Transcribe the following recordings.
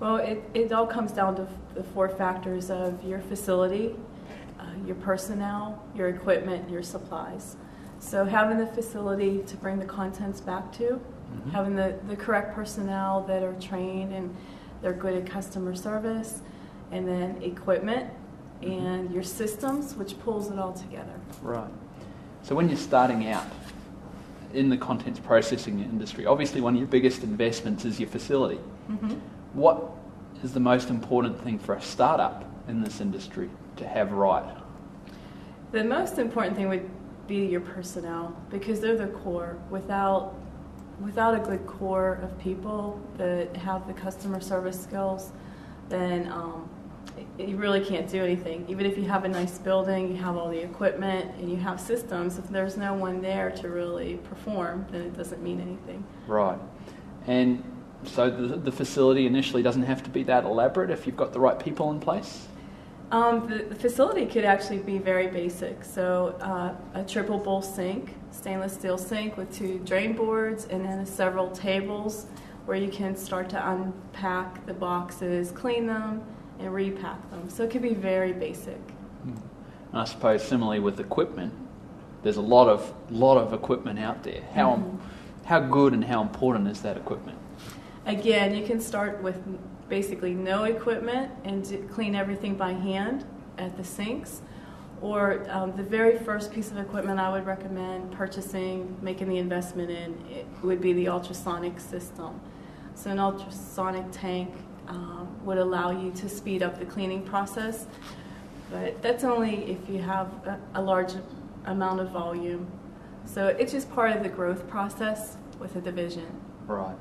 Well, it all comes down to the four factors of your facility, your personnel, your equipment, your supplies. So having the facility to bring the contents back to, having the correct personnel that are trained and they're good at customer service, and then equipment and your systems, which pulls it all together. Right. So when you're starting out in the contents processing industry, obviously one of your biggest investments is your facility. What is the most important thing for a startup in this industry to have right? The most important thing would be your personnel, because they're the core. Without a good core of people that have the customer service skills, then you really can't do anything. Even if you have a nice building, you have all the equipment, and you have systems, if there's no one there to really perform, then it doesn't mean anything. Right. And so the facility initially doesn't have to be that elaborate if you've got the right people in place? The facility could actually be very basic. So a triple bowl sink, stainless steel sink with 2 drain boards, and then several tables where you can start to unpack the boxes, clean them, and repack them. So it could be very basic. And I suppose similarly with equipment, there's a lot of equipment out there. How good and how important is that equipment? Again, you can start with basically no equipment and clean everything by hand at the sinks. Or the very first piece of equipment I would recommend purchasing, making the investment in, it would be the ultrasonic system. So an ultrasonic tank would allow you to speed up the cleaning process, but that's only if you have a large amount of volume. So it's just part of the growth process with a division. Right.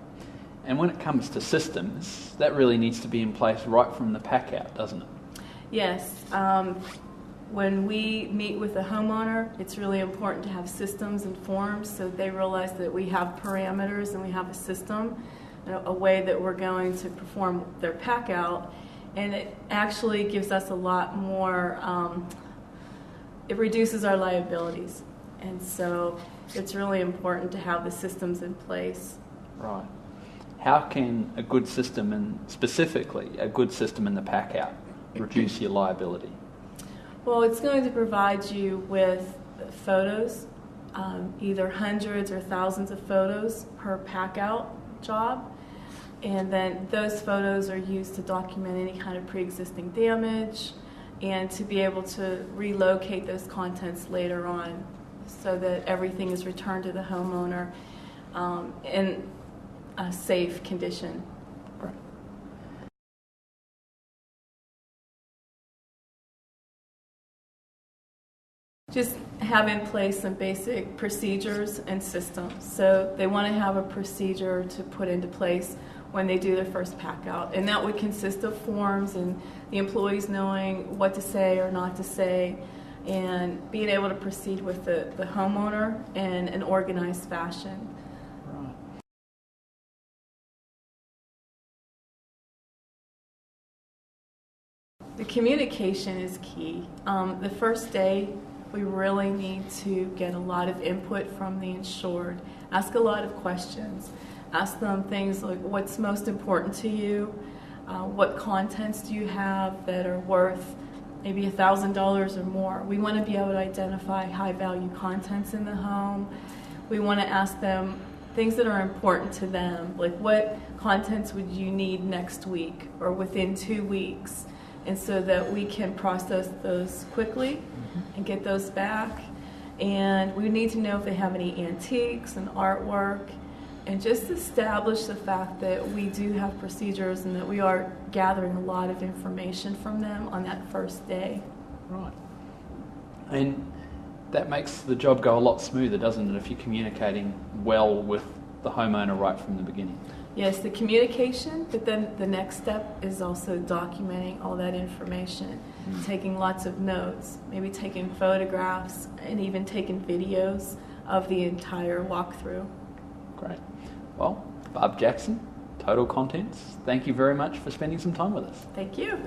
And when it comes to systems, that really needs to be in place right from the pack out, doesn't it? Yes. When we meet with the homeowner, it's really important to have systems and forms so they realize that we have parameters and we have a system, a way that we're going to perform their pack out. And it actually gives us a lot more, it reduces our liabilities. And so it's really important to have the systems in place. Right. How can a good system, and specifically a good system in the pack out, reduce your liability? Well, it's going to provide you with photos, either hundreds or thousands of photos per pack out job. And then those photos are used to document any kind of pre-existing damage and to be able to relocate those contents later on so that everything is returned to the homeowner in a safe condition. Right. Just have in place some basic procedures and systems. So they want to have a procedure to put into place when they do their first pack out. And that would consist of forms and the employees knowing what to say or not to say and being able to proceed with the homeowner in an organized fashion. Right. The communication is key. The first day, we really need to get a lot of input from the insured. Ask a lot of questions. Ask them things like, what's most important to you? What contents do you have that are worth maybe $1,000 or more? We want to be able to identify high-value contents in the home. We want to ask them things that are important to them, like what contents would you need next week or within 2 weeks? And so that we can process those quickly and get those back. And we need to know if they have any antiques and artwork, and just establish the fact that we do have procedures and that we are gathering a lot of information from them on that first day. Right. And that makes the job go a lot smoother, doesn't it, if you're communicating well with the homeowner right from the beginning? Yes, the communication, but then the next step is also documenting all that information, taking lots of notes, maybe taking photographs, and even taking videos of the entire walkthrough. Great. Well, Barb Jackson, Total Contentz, thank you very much for spending some time with us. Thank you.